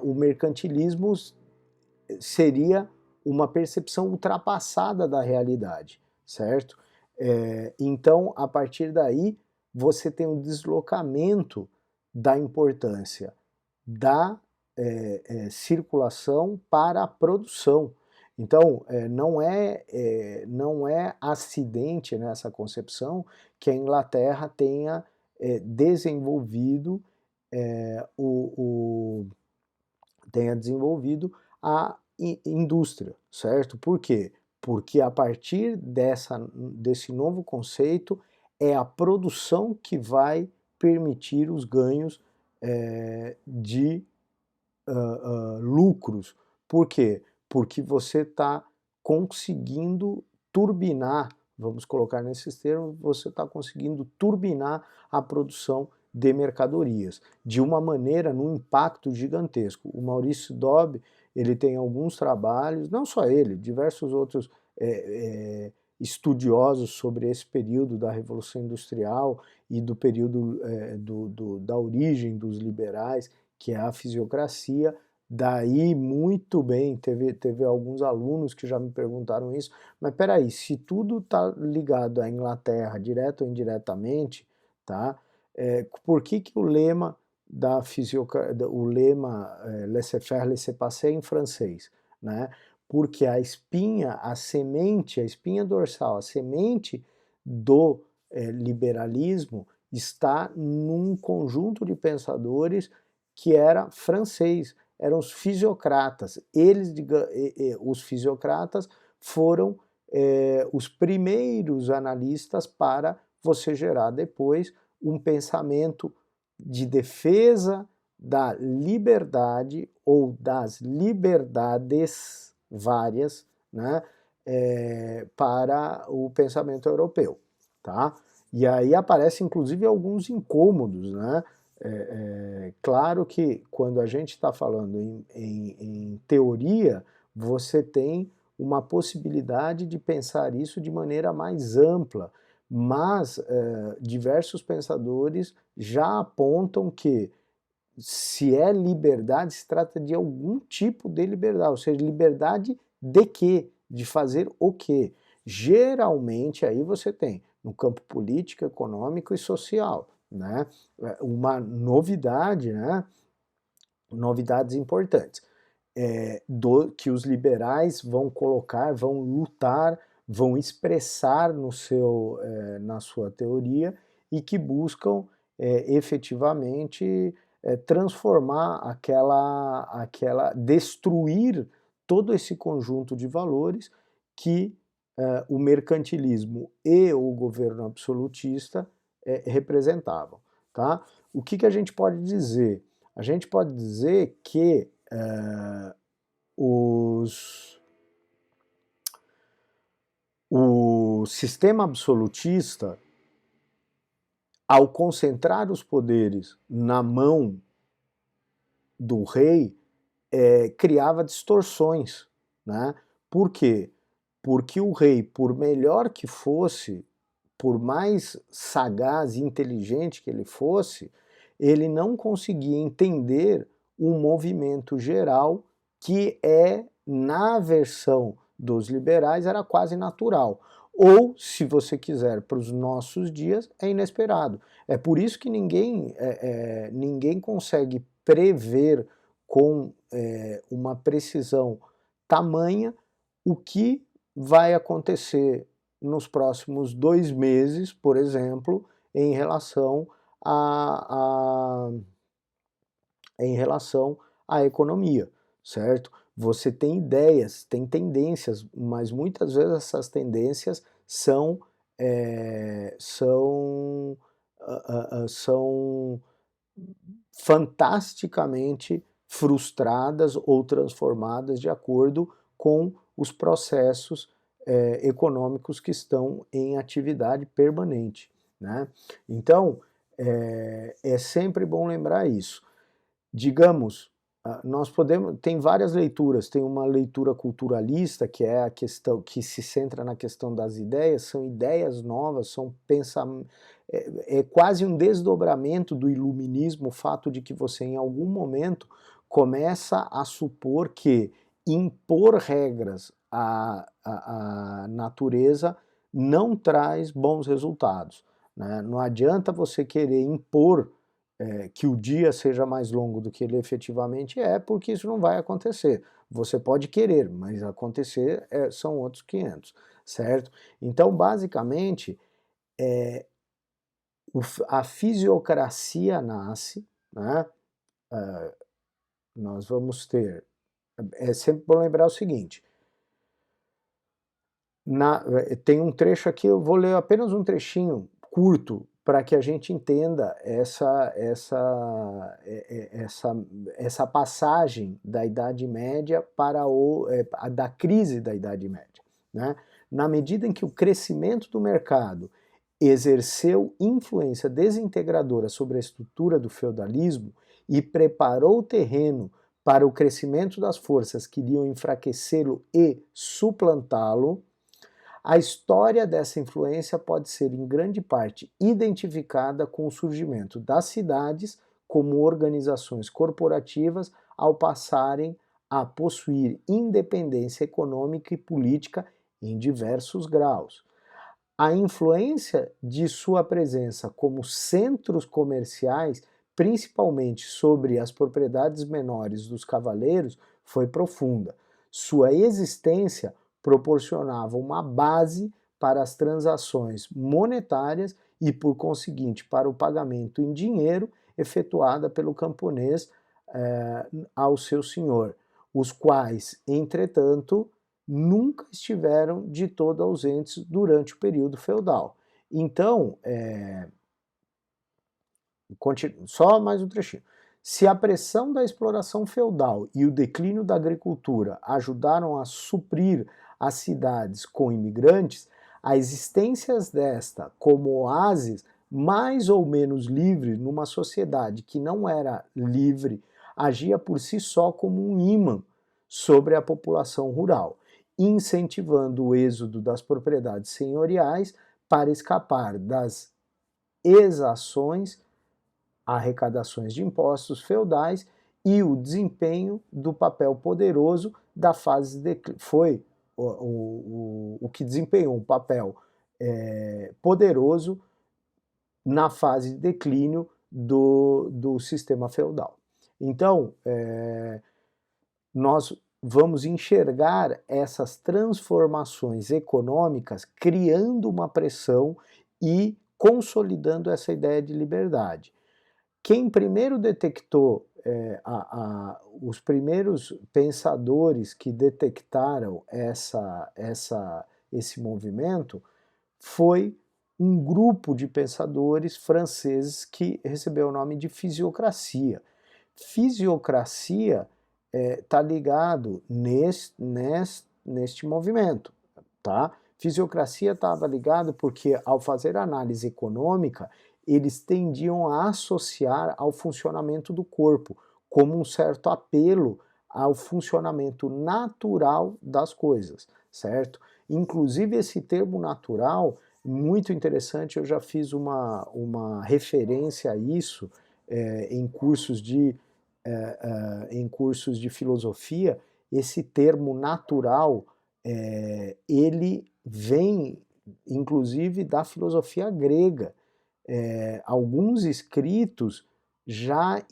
o mercantilismo seria uma percepção ultrapassada da realidade, certo? Então, a partir daí, você tem um deslocamento da importância da circulação para a produção. Então, não é acidente nessa concepção que a Inglaterra tenha desenvolvido a indústria, certo? Por quê? Porque a partir desse novo conceito é a produção que vai permitir os ganhos de lucros. Por quê? Porque você está conseguindo turbinar, vamos colocar nesses termos, você está conseguindo turbinar a produção de mercadorias, de uma maneira, num impacto gigantesco. O Maurício Dobb, ele tem alguns trabalhos, não só ele, diversos outros estudiosos sobre esse período da Revolução Industrial e do período da origem dos liberais, que é a fisiocracia. Daí, muito bem, teve alguns alunos que já me perguntaram isso, mas peraí, se tudo está ligado à Inglaterra, direto ou indiretamente, tá? Por que o lema o lema laissez-faire, laissez-passer em francês, né? Porque a espinha dorsal, a semente do liberalismo está num conjunto de pensadores que era francês, eram os fisiocratas. Os fisiocratas foram os primeiros analistas para você gerar depois um pensamento de defesa da liberdade ou das liberdades várias, né, para o pensamento europeu, tá? E aí aparecem inclusive alguns incômodos, né? Claro que quando a gente está falando em teoria, você tem uma possibilidade de pensar isso de maneira mais ampla, mas diversos pensadores já apontam que se é liberdade, se trata de algum tipo de liberdade, ou seja, liberdade de quê? De fazer o quê? Geralmente aí você tem no campo político, econômico e social, né? Uma novidade, né? Novidades importantes. Que os liberais vão colocar, vão lutar, vão expressar na sua teoria e que buscam efetivamente transformar destruir todo esse conjunto de valores que o mercantilismo e o governo absolutista representavam, tá? O que a gente pode dizer? A gente pode dizer que o sistema absolutista, ao concentrar os poderes na mão do rei, criava distorções, né? Por quê? Porque o rei, por melhor que fosse, por mais sagaz e inteligente que ele fosse, ele não conseguia entender o movimento geral que na versão dos liberais, era quase natural. Ou, se você quiser, para os nossos dias, é inesperado. É por isso que ninguém consegue prever com uma precisão tamanha o que vai acontecer nos próximos 2 meses, por exemplo, em relação à economia, certo? Você tem ideias, tem tendências, mas muitas vezes essas tendências são fantasticamente frustradas ou transformadas de acordo com os processos econômicos que estão em atividade permanente, né? Então, é sempre bom lembrar isso. Digamos, tem várias leituras, tem uma leitura culturalista, que é a questão que se centra na questão das ideias, são ideias novas, são pensamentos, quase um desdobramento do iluminismo, o fato de que você em algum momento começa a supor que impor regras à natureza não traz bons resultados, né? Não adianta você querer impor que o dia seja mais longo do que ele efetivamente é, porque isso não vai acontecer. Você pode querer, mas acontecer são outros 500, certo? Então, basicamente, a fisiocracia nasce, né? Nós vamos ter... É sempre bom lembrar o seguinte, tem um trecho aqui, eu vou ler apenas um trechinho curto, para que a gente entenda essa passagem da Idade Média para da crise da Idade Média, né? Na medida em que o crescimento do mercado exerceu influência desintegradora sobre a estrutura do feudalismo e preparou o terreno para o crescimento das forças que iriam enfraquecê-lo e suplantá-lo, a história dessa influência pode ser, em grande parte, identificada com o surgimento das cidades como organizações corporativas ao passarem a possuir independência econômica e política em diversos graus. A influência de sua presença como centros comerciais, principalmente sobre as propriedades menores dos cavaleiros, foi profunda. Sua existência proporcionava uma base para as transações monetárias e, por conseguinte, para o pagamento em dinheiro efetuada pelo camponês ao seu senhor, os quais, entretanto, nunca estiveram de todo ausentes durante o período feudal. Então, só mais um trechinho. Se a pressão da exploração feudal e o declínio da agricultura ajudaram a suprir as cidades com imigrantes, a existência desta como oásis mais ou menos livre numa sociedade que não era livre agia por si só como um ímã sobre a população rural, incentivando o êxodo das propriedades senhoriais para escapar das exações, arrecadações de impostos feudais e o desempenho do papel poderoso da fase de foi o que desempenhou um papel poderoso na fase de declínio do sistema feudal. Então, nós vamos enxergar essas transformações econômicas criando uma pressão e consolidando essa ideia de liberdade. Quem primeiro detectou, os primeiros pensadores que detectaram esse movimento foi um grupo de pensadores franceses que recebeu o nome de fisiocracia. Fisiocracia está ligado neste movimento, tá? Fisiocracia estava ligado porque, ao fazer análise econômica, eles tendiam a associar ao funcionamento do corpo, como um certo apelo ao funcionamento natural das coisas, certo? Inclusive esse termo natural, muito interessante, eu já fiz uma referência a isso em cursos de filosofia. Esse termo natural, ele vem inclusive da filosofia grega. Alguns escritos já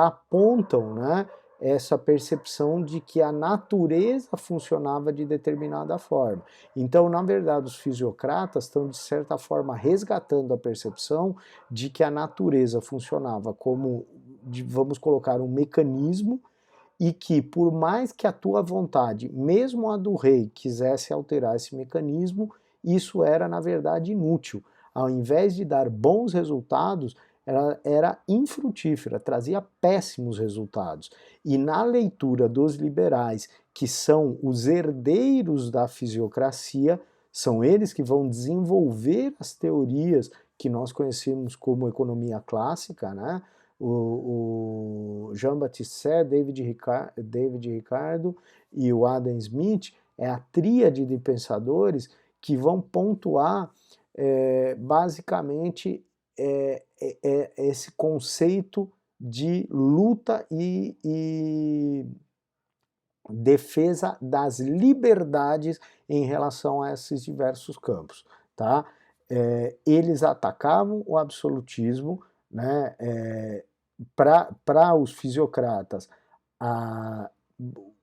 apontam, né, essa percepção de que a natureza funcionava de determinada forma. Então, na verdade, os fisiocratas estão, de certa forma, resgatando a percepção de que a natureza funcionava como, vamos colocar, um mecanismo, e que, por mais que a tua vontade, mesmo a do rei, quisesse alterar esse mecanismo, isso era, na verdade, inútil. Ao invés de dar bons resultados, era infrutífera, trazia péssimos resultados. E na leitura dos liberais, que são os herdeiros da fisiocracia, são eles que vão desenvolver as teorias que nós conhecemos como economia clássica, né? O Jean-Baptiste Say, David Ricardo e o Adam Smith, é a tríade de pensadores que vão pontuar basicamente esse conceito de luta e defesa das liberdades em relação a esses diversos campos, tá? Eles atacavam o absolutismo, né? Para os fisiocratas,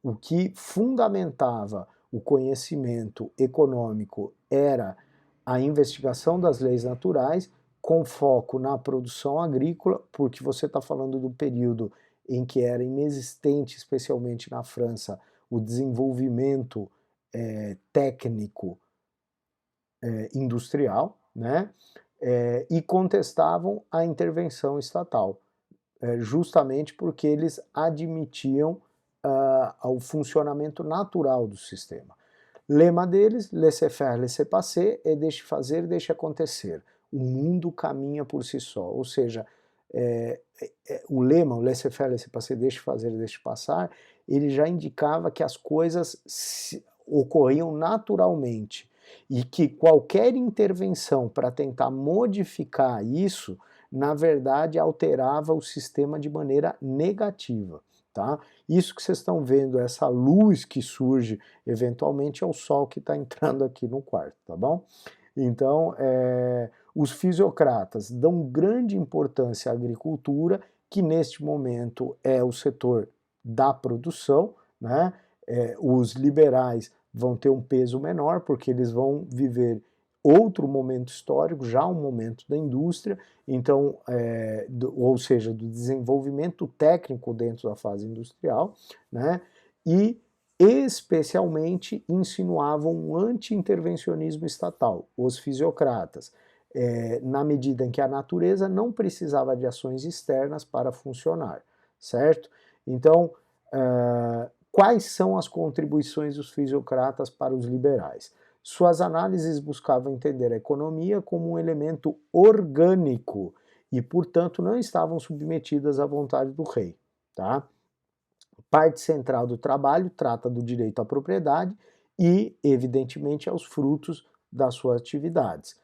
o que fundamentava o conhecimento econômico era a investigação das leis naturais, com foco na produção agrícola, porque você está falando do período em que era inexistente, especialmente na França, o desenvolvimento técnico industrial, né? E contestavam a intervenção estatal, justamente porque eles admitiam o funcionamento natural do sistema. Lema deles, laissez-faire, laissez-passer, é deixe fazer, deixe acontecer. O mundo caminha por si só, ou seja, o lema, o laissez-faire, laissez-passer, deixe fazer, deixe passar, ele já indicava que as coisas ocorriam naturalmente e que qualquer intervenção para tentar modificar isso, na verdade, alterava o sistema de maneira negativa. Tá? Isso que vocês estão vendo, essa luz que surge eventualmente, é o sol que está entrando aqui no quarto, tá bom? Então, os fisiocratas dão grande importância à agricultura, que neste momento é o setor da produção, né? Os liberais vão ter um peso menor, porque eles vão viver outro momento histórico, já um momento da indústria, então, ou seja, do desenvolvimento técnico dentro da fase industrial, né? E especialmente insinuavam um anti-intervencionismo estatal, os fisiocratas, na medida em que a natureza não precisava de ações externas para funcionar, certo? Então, quais são as contribuições dos fisiocratas para os liberais? Suas análises buscavam entender a economia como um elemento orgânico e, portanto, não estavam submetidas à vontade do rei, tá? Parte central do trabalho trata do direito à propriedade e, evidentemente, aos frutos das suas atividades,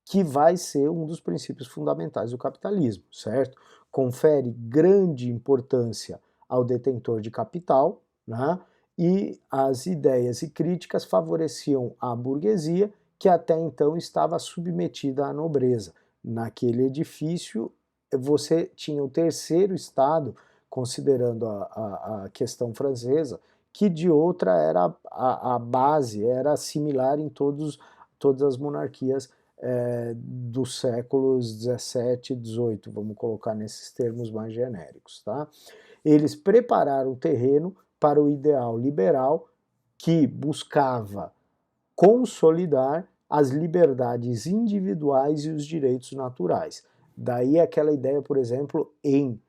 que vai ser um dos princípios fundamentais do capitalismo, certo? Confere grande importância ao detentor de capital, né? E as ideias e críticas favoreciam a burguesia, que até então estava submetida à nobreza. Naquele edifício, você tinha o terceiro estado, considerando a questão francesa, que de outra era a base, era similar em todas as monarquias dos séculos 17 e 18, vamos colocar nesses termos mais genéricos, tá? Eles prepararam o terreno para o ideal liberal que buscava consolidar as liberdades individuais e os direitos naturais. Daí aquela ideia, por exemplo, em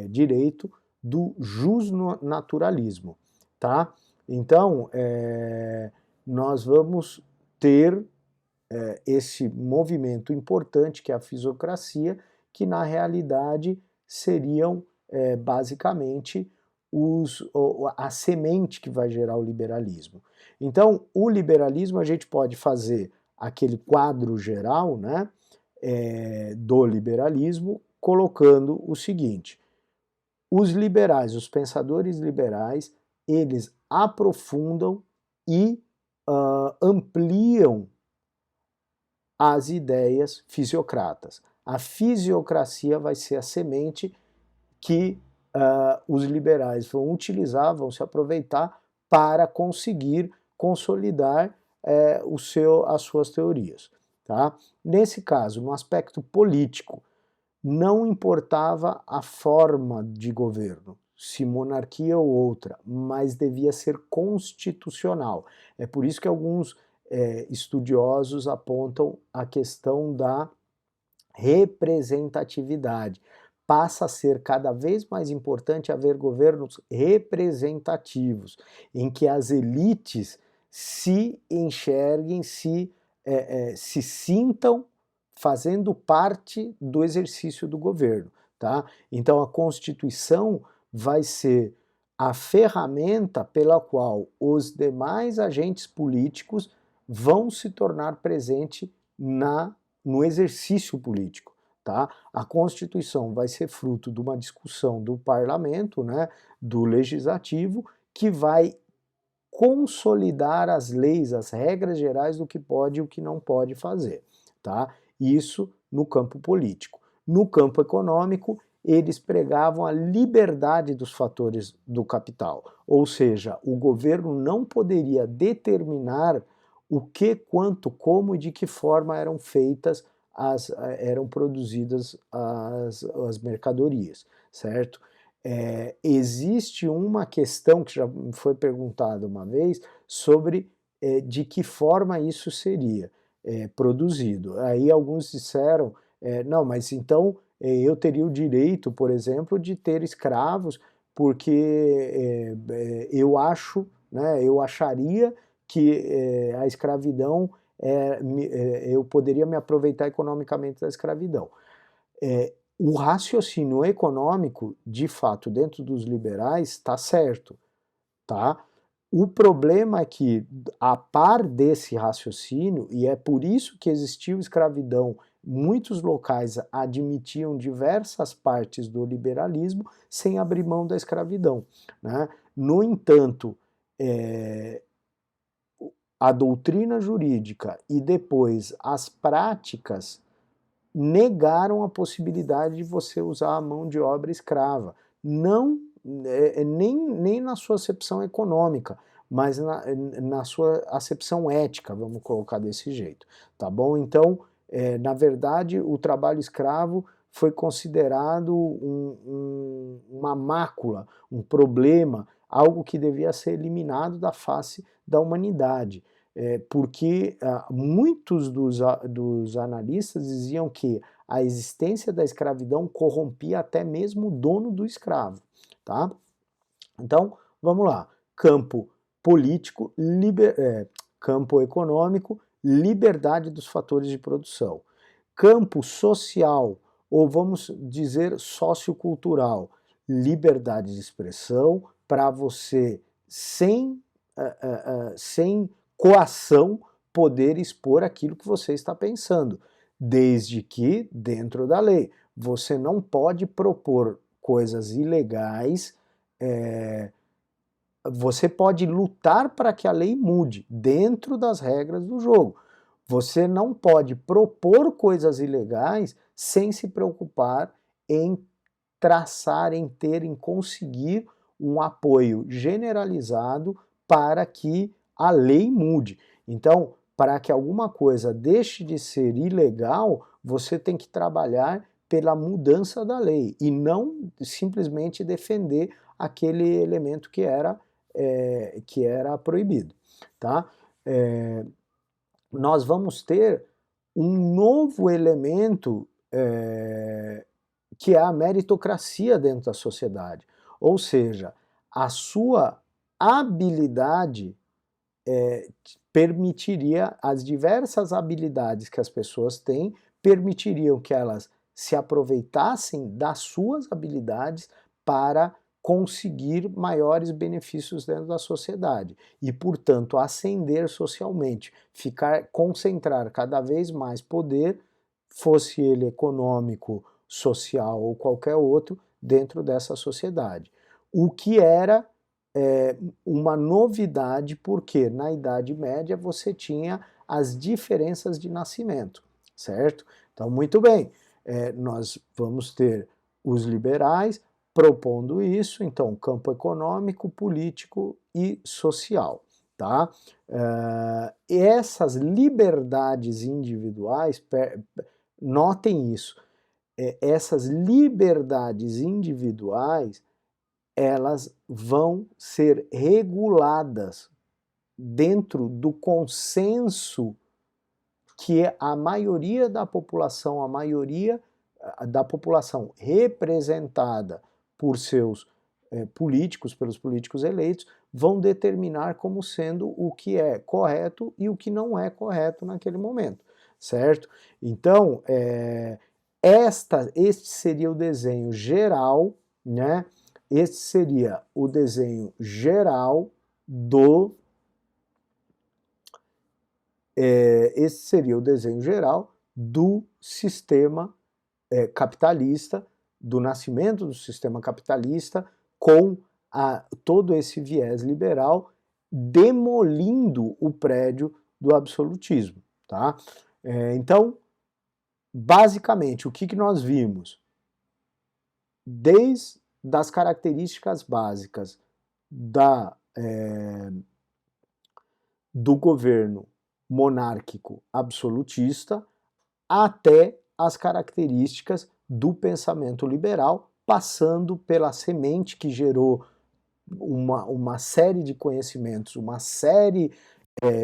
direito do justnaturalismo, tá? Então, nós vamos ter esse movimento importante que é a fisiocracia, que na realidade seriam basicamente a semente que vai gerar o liberalismo. Então, o liberalismo a gente pode fazer aquele quadro geral, né, do liberalismo, colocando o seguinte: os liberais, os pensadores liberais, eles aprofundam e ampliam as ideias fisiocratas. A fisiocracia vai ser a semente que os liberais vão utilizar, vão se aproveitar para conseguir consolidar as suas teorias. Tá? Nesse caso, no aspecto político, não importava a forma de governo, se monarquia ou outra, mas devia ser constitucional. É por isso que alguns estudiosos apontam a questão da representatividade. Passa a ser cada vez mais importante haver governos representativos, em que as elites se enxerguem, se sintam fazendo parte do exercício do governo, tá? Então a Constituição vai ser a ferramenta pela qual os demais agentes políticos vão se tornar presente no exercício político, tá? A Constituição vai ser fruto de uma discussão do parlamento, né, do legislativo, que vai consolidar as leis, as regras gerais do que pode e o que não pode fazer, tá? Isso no campo político. No campo econômico, eles pregavam a liberdade dos fatores do capital, ou seja, o governo não poderia determinar o que, quanto, como e de que forma eram feitas eram produzidas as mercadorias, certo? Existe uma questão que já me foi perguntada uma vez sobre de que forma isso seria produzido. Aí alguns disseram, não, mas então eu teria o direito, por exemplo, de ter escravos, porque eu acho, né, eu acharia que a escravidão, eu poderia me aproveitar economicamente da escravidão. O raciocínio econômico, de fato, dentro dos liberais, está certo, tá? O problema é que, a par desse raciocínio, e é por isso que existiu escravidão, muitos locais admitiam diversas partes do liberalismo sem abrir mão da escravidão, né? No entanto, a doutrina jurídica e depois as práticas negaram a possibilidade de você usar a mão de obra escrava. Não, nem na sua acepção econômica, mas na sua acepção ética, vamos colocar desse jeito, tá bom? Então, na verdade, o trabalho escravo foi considerado uma mácula, um problema, algo que devia ser eliminado da face da humanidade. Porque muitos dos analistas diziam que a existência da escravidão corrompia até mesmo o dono do escravo, tá? Então, vamos lá. Campo político, campo econômico, liberdade dos fatores de produção. Campo social, ou vamos dizer sociocultural, liberdade de expressão para você, sem coação, poder expor aquilo que você está pensando, desde que dentro da lei. Você não pode propor coisas ilegais, você pode lutar para que a lei mude dentro das regras do jogo. Você não pode propor coisas ilegais sem se preocupar em traçar, em conseguir um apoio generalizado para que a lei mude. Então, para que alguma coisa deixe de ser ilegal, você tem que trabalhar pela mudança da lei e não simplesmente defender aquele elemento que era proibido, tá? Nós vamos ter um novo elemento que é a meritocracia dentro da sociedade, ou seja, a sua habilidade permitiria, as diversas habilidades que as pessoas têm, permitiriam que elas se aproveitassem das suas habilidades para conseguir maiores benefícios dentro da sociedade e, portanto, ascender socialmente, concentrar cada vez mais poder, fosse ele econômico, social ou qualquer outro, dentro dessa sociedade. O que era uma novidade, porque na Idade Média você tinha as diferenças de nascimento, certo? Então, muito bem, nós vamos ter os liberais propondo isso, então, campo econômico, político e social, tá? Essas liberdades individuais, notem isso, essas liberdades individuais, elas vão ser reguladas dentro do consenso que a maioria da população, representada por seus políticos, pelos políticos eleitos, vão determinar como sendo o que é correto e o que não é correto naquele momento, certo? Então, este seria o desenho geral, né? Este seria o desenho geral do sistema capitalista, do nascimento do sistema capitalista, com todo esse viés liberal, demolindo o prédio do absolutismo, tá? Então, basicamente, o que nós vimos? Desde as características básicas do governo monárquico absolutista até as características do pensamento liberal, passando pela semente que gerou uma série de conhecimentos, uma série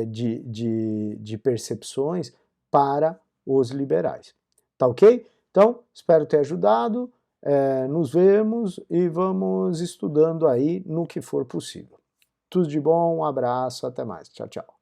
de percepções para os liberais. Tá ok? Então, espero ter ajudado, nos vemos e vamos estudando aí no que for possível. Tudo de bom, um abraço, até mais. Tchau, tchau.